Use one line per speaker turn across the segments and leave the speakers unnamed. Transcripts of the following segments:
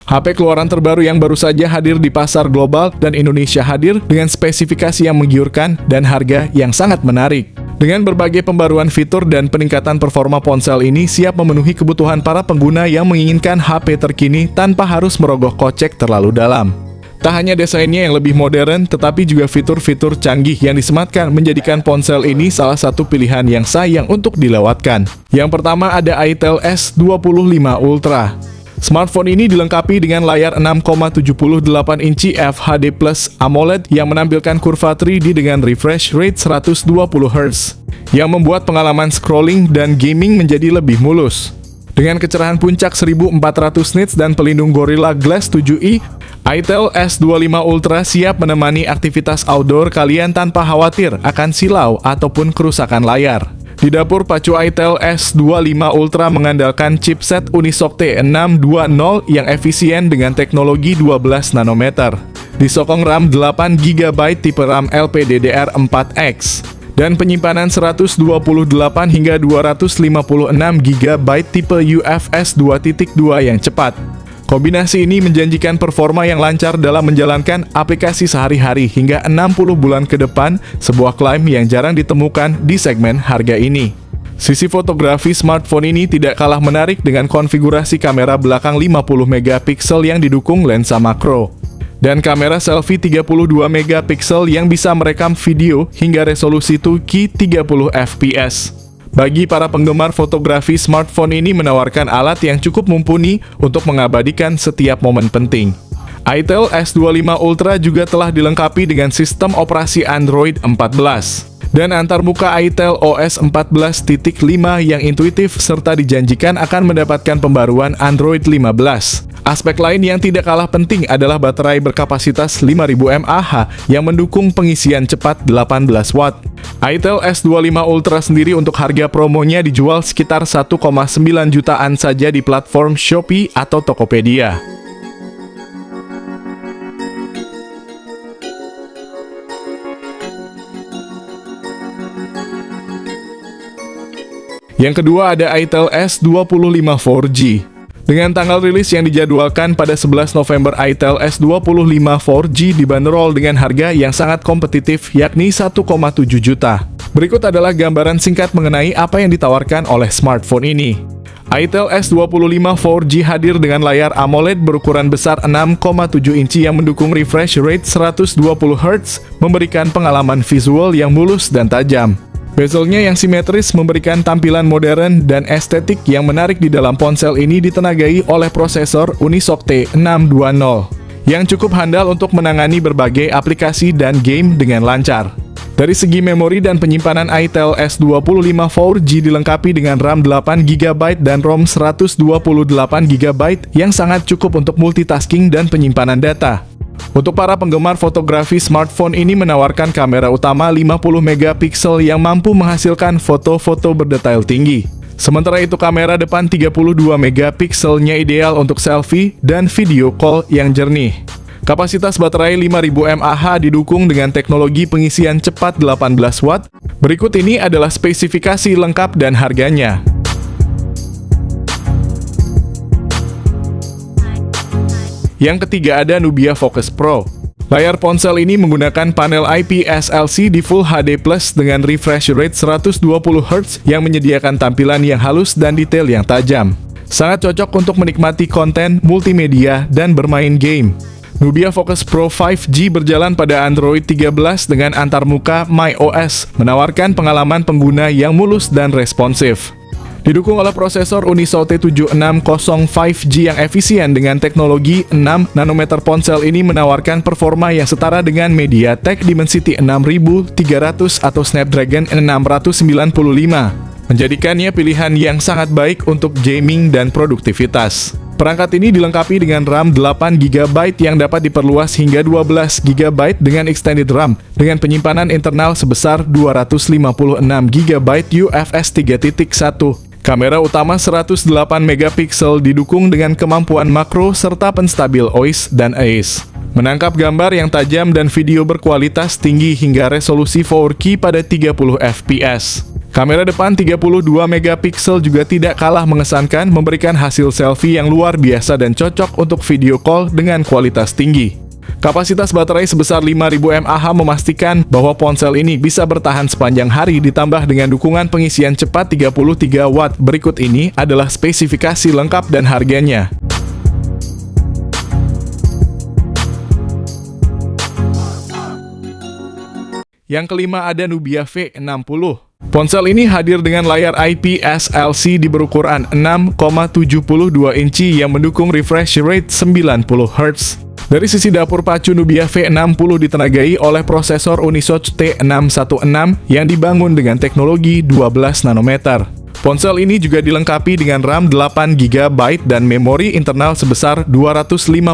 HP keluaran terbaru yang baru saja hadir di pasar global dan Indonesia hadir dengan spesifikasi yang menggiurkan dan harga yang sangat menarik. Dengan berbagai pembaruan fitur dan peningkatan performa ponsel ini siap memenuhi kebutuhan para pengguna yang menginginkan HP terkini tanpa harus merogoh kocek terlalu dalam. Tak hanya desainnya yang lebih modern, tetapi juga fitur-fitur canggih yang disematkan menjadikan ponsel ini salah satu pilihan yang sayang untuk dilewatkan. Yang pertama ada Itel S25 Ultra. Smartphone ini dilengkapi dengan layar 6,78 inci FHD Plus AMOLED yang menampilkan kurva 3D dengan refresh rate 120 Hz, yang membuat pengalaman scrolling dan gaming menjadi lebih mulus. Dengan kecerahan puncak 1400 nits dan pelindung Gorilla Glass 7i, Itel S25 Ultra siap menemani aktivitas outdoor kalian tanpa khawatir akan silau ataupun kerusakan layar. Di dapur pacu Itel S25 Ultra mengandalkan chipset Unisoc T620 yang efisien dengan teknologi 12 nanometer. Disokong RAM 8GB tipe RAM LPDDR4X dan penyimpanan 128 hingga 256GB tipe UFS 2.2 yang cepat. Kombinasi ini menjanjikan performa yang lancar dalam menjalankan aplikasi sehari-hari hingga 60 bulan ke depan, sebuah klaim yang jarang ditemukan di segmen harga ini. Sisi fotografi smartphone ini tidak kalah menarik dengan konfigurasi kamera belakang 50 megapiksel yang didukung lensa makro, dan kamera selfie 32 megapiksel yang bisa merekam video hingga resolusi 2K 30 fps. Bagi para penggemar fotografi, smartphone ini menawarkan alat yang cukup mumpuni untuk mengabadikan setiap momen penting. Itel S25 Ultra juga telah dilengkapi dengan sistem operasi Android 14 dan antarmuka Itel OS 14.5 yang intuitif serta dijanjikan akan mendapatkan pembaruan Android 15. Aspek lain yang tidak kalah penting adalah baterai berkapasitas 5000 mAh yang mendukung pengisian cepat 18 watt. Itel S25 Ultra sendiri untuk harga promonya dijual sekitar 1,9 jutaan saja di platform Shopee atau Tokopedia. Yang kedua ada Itel S25 4G. Dengan tanggal rilis yang dijadwalkan pada 11 November, Itel S25 4G dibanderol dengan harga yang sangat kompetitif, yakni 1,7 juta. Berikut adalah gambaran singkat mengenai apa yang ditawarkan oleh smartphone ini. Itel S25 4G hadir dengan layar AMOLED berukuran besar 6,7 inci yang mendukung refresh rate 120 Hz, memberikan pengalaman visual yang mulus dan tajam. Bezelnya yang simetris memberikan tampilan modern dan estetik yang menarik di dalam ponsel ini, ditenagai oleh prosesor Unisoc T620 yang cukup handal untuk menangani berbagai aplikasi dan game dengan lancar. Dari segi memori dan penyimpanan, Itel S25 4G dilengkapi dengan RAM 8GB dan ROM 128GB yang sangat cukup untuk multitasking dan penyimpanan data. Untuk para penggemar fotografi, smartphone ini menawarkan kamera utama 50 megapiksel yang mampu menghasilkan foto-foto berdetail tinggi. Sementara itu kamera depan 32 megapikselnya ideal untuk selfie dan video call yang jernih. Kapasitas baterai 5000 mAh didukung dengan teknologi pengisian cepat 18 watt. Berikut ini adalah spesifikasi lengkap dan harganya. Yang ketiga ada Nubia Focus Pro. Layar ponsel ini menggunakan panel IPS LCD Full HD Plus dengan refresh rate 120 Hz yang menyediakan tampilan yang halus dan detail yang tajam. Sangat cocok untuk menikmati konten, multimedia, dan bermain game. Nubia Focus Pro 5G berjalan pada Android 13 dengan antarmuka MyOS, menawarkan pengalaman pengguna yang mulus dan responsif. Didukung oleh prosesor Unisoc T760 5G yang efisien dengan teknologi 6 nanometer, ponsel ini menawarkan performa yang setara dengan MediaTek Dimensity 6300 atau Snapdragon 695, menjadikannya pilihan yang sangat baik untuk gaming dan produktivitas. Perangkat ini dilengkapi dengan RAM 8GB yang dapat diperluas hingga 12GB dengan extended RAM dengan penyimpanan internal sebesar 256GB UFS 3.1. Kamera utama 108 megapiksel didukung dengan kemampuan makro serta penstabil OIS dan AIS. Menangkap gambar yang tajam dan video berkualitas tinggi hingga resolusi 4K pada 30 fps. Kamera depan 32 megapiksel juga tidak kalah mengesankan, memberikan hasil selfie yang luar biasa dan cocok untuk video call dengan kualitas tinggi. Kapasitas baterai sebesar 5000 mAh memastikan bahwa ponsel ini bisa bertahan sepanjang hari ditambah dengan dukungan pengisian cepat 33 Watt. Berikut ini adalah spesifikasi lengkap dan harganya. Yang kelima ada Nubia V60. Ponsel ini hadir dengan layar IPS LCD berukuran 6,72 inci yang mendukung refresh rate 90 Hz. Dari sisi dapur pacu, Nubia V60 ditenagai oleh prosesor Unisoc T616 yang dibangun dengan teknologi 12 nanometer. Ponsel ini juga dilengkapi dengan RAM 8 GB dan memori internal sebesar 256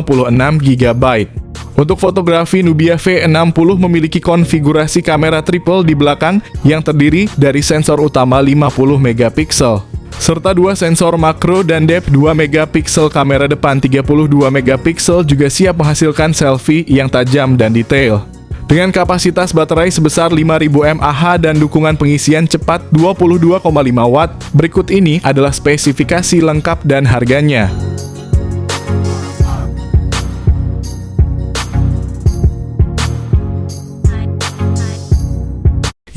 GB. Untuk fotografi, Nubia V60 memiliki konfigurasi kamera triple di belakang yang terdiri dari sensor utama 50 megapiksel, serta dua sensor makro dan depth 2 megapiksel. Kamera depan 32 megapiksel juga siap menghasilkan selfie yang tajam dan detail. Dengan kapasitas baterai sebesar 5000 mAh dan dukungan pengisian cepat 22,5 Watt, berikut ini adalah spesifikasi lengkap dan harganya.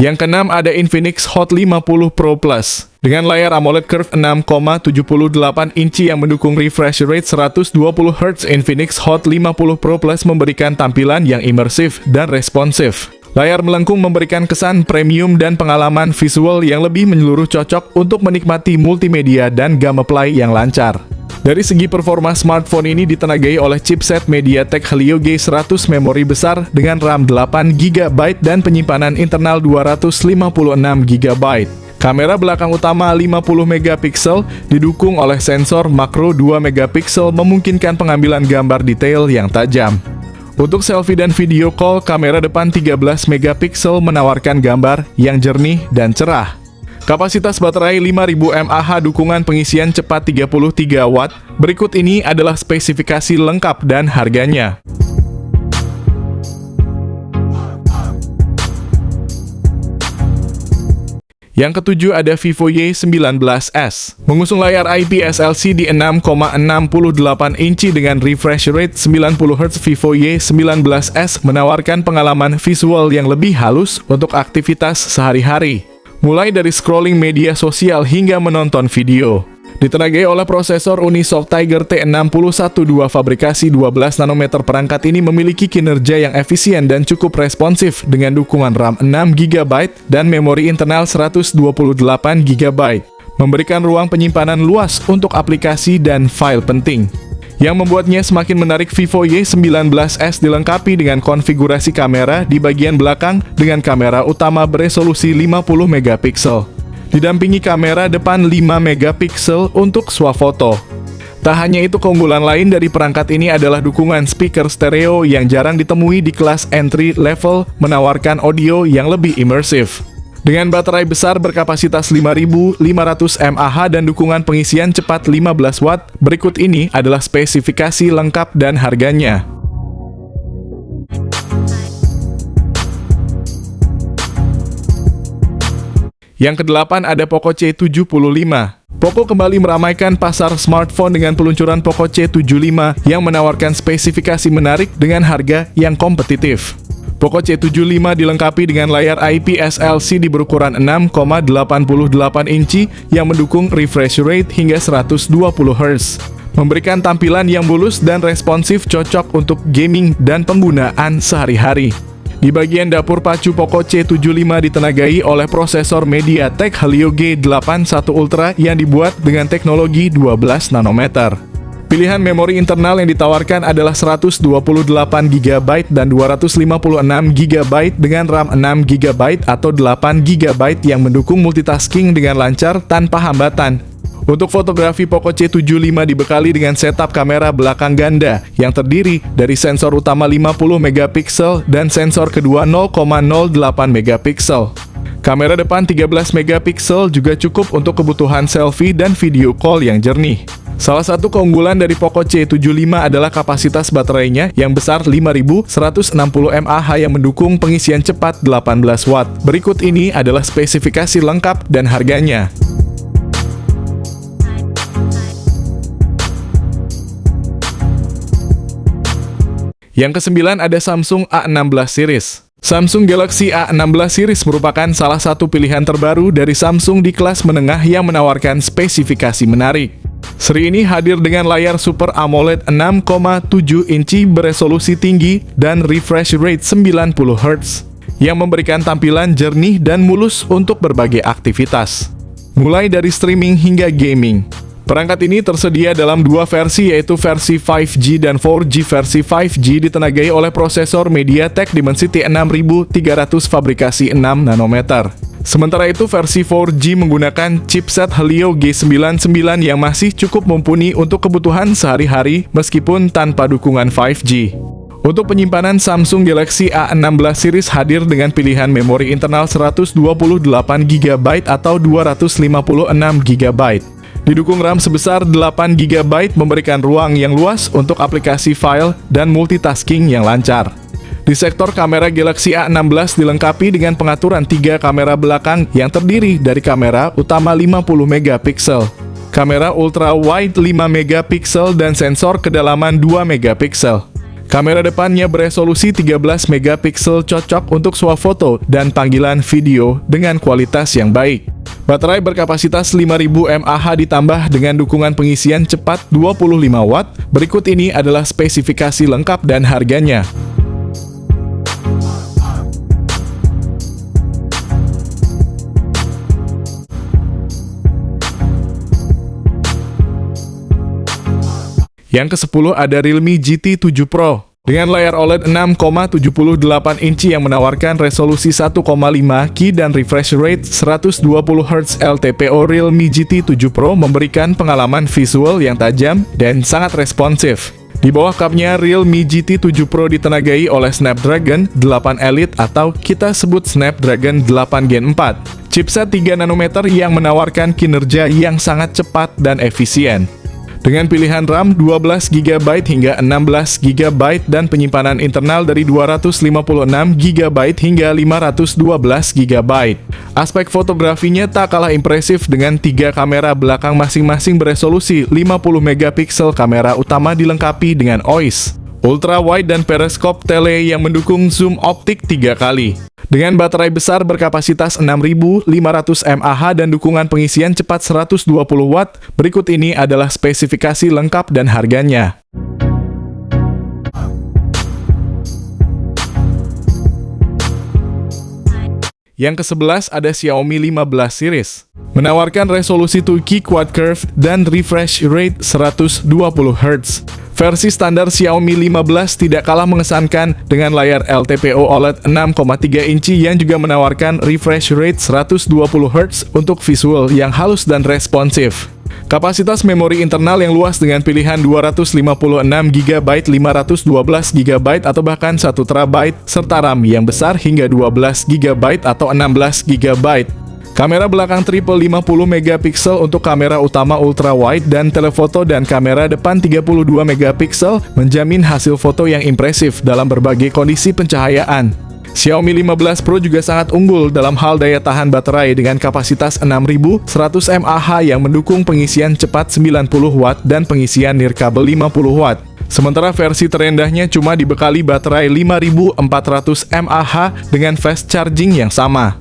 Yang keenam ada Infinix Hot 50 Pro Plus. Dengan layar AMOLED Curve 6,78 inci yang mendukung refresh rate 120 Hz, Infinix Hot 50 Pro Plus memberikan tampilan yang imersif dan responsif. Layar melengkung memberikan kesan premium dan pengalaman visual yang lebih menyeluruh, cocok untuk menikmati multimedia dan gameplay yang lancar. Dari segi performa, smartphone ini ditenagai oleh chipset MediaTek Helio G100, memori besar dengan RAM 8 GB dan penyimpanan internal 256 GB. Kamera belakang utama 50 megapiksel didukung oleh sensor makro 2 megapiksel memungkinkan pengambilan gambar detail yang tajam. Untuk selfie dan video call, kamera depan 13 megapiksel menawarkan gambar yang jernih dan cerah. Kapasitas baterai 5000 mAh, dukungan pengisian cepat 33 Watt. Berikut ini adalah spesifikasi lengkap dan harganya. Yang ketujuh ada Vivo Y19s. Mengusung layar IPS LCD 6,68 inci dengan refresh rate 90 Hz, Vivo Y19s menawarkan pengalaman visual yang lebih halus untuk aktivitas sehari-hari, mulai dari scrolling media sosial hingga menonton video. Ditenagai oleh prosesor Unisoc Tiger T612 fabrikasi 12 nanometer, perangkat ini memiliki kinerja yang efisien dan cukup responsif dengan dukungan RAM 6 GB dan memori internal 128 GB, memberikan ruang penyimpanan luas untuk aplikasi dan file penting. Yang membuatnya semakin menarik, Vivo Y19s dilengkapi dengan konfigurasi kamera di bagian belakang dengan kamera utama beresolusi 50 megapiksel. Didampingi kamera depan 5 megapiksel untuk swafoto. Tak hanya itu, keunggulan lain dari perangkat ini adalah dukungan speaker stereo yang jarang ditemui di kelas entry level, menawarkan audio yang lebih imersif. Dengan baterai besar berkapasitas 5500 mAh dan dukungan pengisian cepat 15 Watt, berikut ini adalah spesifikasi lengkap dan harganya. Yang kedelapan ada Poco C75. Poco kembali meramaikan pasar smartphone dengan peluncuran Poco C75 yang menawarkan spesifikasi menarik dengan harga yang kompetitif. Poco C75 dilengkapi dengan layar IPS LCD berukuran 6,88 inci yang mendukung refresh rate hingga 120 Hz, memberikan tampilan yang mulus dan responsif, cocok untuk gaming dan penggunaan sehari-hari. Di bagian dapur pacu, Poco C75 ditenagai oleh prosesor MediaTek Helio G81 Ultra yang dibuat dengan teknologi 12 nanometer. Pilihan memori internal yang ditawarkan adalah 128 GB dan 256 GB dengan RAM 6 GB atau 8 GB yang mendukung multitasking dengan lancar tanpa hambatan. Untuk fotografi, Poco C75 dibekali dengan setup kamera belakang ganda yang terdiri dari sensor utama 50 megapiksel dan sensor kedua 0,08 megapiksel. Kamera depan 13 megapiksel juga cukup untuk kebutuhan selfie dan video call yang jernih. Salah satu keunggulan dari Poco C75 adalah kapasitas baterainya yang besar 5160 mAh yang mendukung pengisian cepat 18 watt. Berikut ini adalah spesifikasi lengkap dan harganya. Yang kesembilan ada Samsung A16 series. Samsung Galaxy A16 series merupakan salah satu pilihan terbaru dari Samsung di kelas menengah yang menawarkan spesifikasi menarik. Seri ini hadir dengan layar Super AMOLED 6,7 inci beresolusi tinggi dan refresh rate 90 Hz yang memberikan tampilan jernih dan mulus untuk berbagai aktivitas, mulai dari streaming hingga gaming. Perangkat ini tersedia dalam dua versi, yaitu versi 5G dan 4G. Versi 5G ditenagai oleh prosesor MediaTek Dimensity 6300 fabrikasi 6 nanometer. Sementara itu versi 4G menggunakan chipset Helio G99 yang masih cukup mumpuni untuk kebutuhan sehari-hari meskipun tanpa dukungan 5G. Untuk penyimpanan, Samsung Galaxy A16 series hadir dengan pilihan memori internal 128GB atau 256GB. Didukung RAM sebesar 8GB memberikan ruang yang luas untuk aplikasi file dan multitasking yang lancar. Di sektor kamera, Galaxy A16 dilengkapi dengan pengaturan 3 kamera belakang yang terdiri dari kamera utama 50 megapiksel, kamera ultra wide 5 megapiksel dan sensor kedalaman 2 megapiksel. Kamera depannya beresolusi 13 megapiksel, cocok untuk swafoto dan panggilan video dengan kualitas yang baik. Baterai berkapasitas 5000 mAh ditambah dengan dukungan pengisian cepat 25 watt. Berikut ini adalah spesifikasi lengkap dan harganya. Yang ke-10 ada Realme GT 7 Pro. Dengan layar OLED 6,78 inci yang menawarkan resolusi 1,5K dan refresh rate 120 Hz LTPO, Realme GT 7 Pro memberikan pengalaman visual yang tajam dan sangat responsif. Di bawah kapnya, Realme GT 7 Pro ditenagai oleh Snapdragon 8 Elite atau kita sebut Snapdragon 8 Gen 4. Chipset 3 nanometer yang menawarkan kinerja yang sangat cepat dan efisien. Dengan pilihan RAM 12GB hingga 16GB dan penyimpanan internal dari 256GB hingga 512GB. Aspek fotografinya tak kalah impresif dengan 3 kamera belakang masing-masing beresolusi 50 megapiksel. Kamera utama dilengkapi dengan OIS, ultra wide dan periskop tele yang mendukung zoom optik 3 kali. Dengan baterai besar berkapasitas 6500 mAh dan dukungan pengisian cepat 120 watt, berikut ini adalah spesifikasi lengkap dan harganya. Yang ke-11 ada Xiaomi 15 series. Menawarkan resolusi 2K quad curve dan refresh rate 120 Hz. Versi standar Xiaomi 15 tidak kalah mengesankan dengan layar LTPO OLED 6,3 inci yang juga menawarkan refresh rate 120 Hz untuk visual yang halus dan responsif. Kapasitas memori internal yang luas dengan pilihan 256GB, 512GB atau bahkan 1TB, serta RAM yang besar hingga 12GB atau 16GB. Kamera belakang triple 50 megapiksel untuk kamera utama ultra wide dan telefoto, dan kamera depan 32 megapiksel menjamin hasil foto yang impresif dalam berbagai kondisi pencahayaan. Xiaomi 15 Pro juga sangat unggul dalam hal daya tahan baterai dengan kapasitas 6100 mAh yang mendukung pengisian cepat 90 watt dan pengisian nirkabel 50 watt. Sementara versi terendahnya cuma dibekali baterai 5400 mAh dengan fast charging yang sama.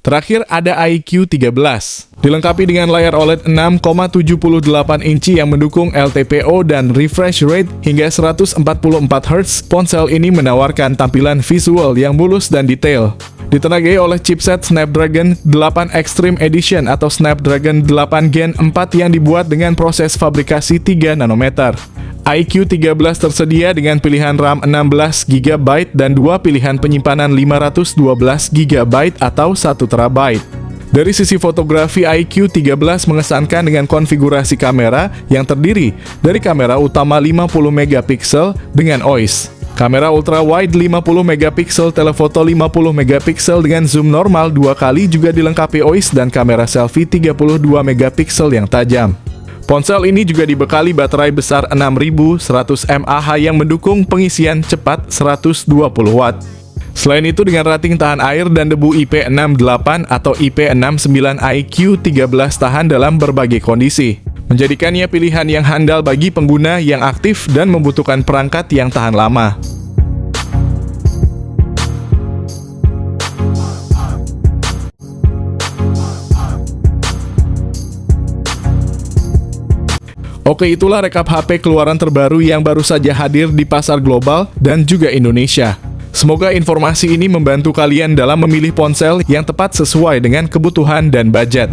Terakhir ada iQOO 13. Dilengkapi dengan layar OLED 6,78 inci yang mendukung LTPO dan refresh rate hingga 144 Hz, ponsel ini menawarkan tampilan visual yang mulus dan detail. Ditenagai oleh chipset Snapdragon 8 Extreme Edition atau Snapdragon 8 Gen 4 yang dibuat dengan proses fabrikasi 3 nanometer. iQOO 13 tersedia dengan pilihan RAM 16GB dan 2 pilihan penyimpanan 512GB atau 1TB. Dari sisi fotografi, iQOO 13 mengesankan dengan konfigurasi kamera yang terdiri dari kamera utama 50 megapiksel dengan OIS, kamera ultra wide 50 megapiksel, telefoto 50 megapiksel dengan zoom normal 2 kali, juga dilengkapi OIS dan kamera selfie 32 megapiksel yang tajam. Ponsel ini juga dibekali baterai besar 6100 mAh yang mendukung pengisian cepat 120 watt. Selain itu, dengan rating tahan air dan debu IP68 atau IP69, iQOO 13 tahan dalam berbagai kondisi, menjadikannya pilihan yang handal bagi pengguna yang aktif dan membutuhkan perangkat yang tahan lama. Oke, itulah rekap HP keluaran terbaru yang baru saja hadir di pasar global dan juga Indonesia. Semoga informasi ini membantu kalian dalam memilih ponsel yang tepat sesuai dengan kebutuhan dan budget.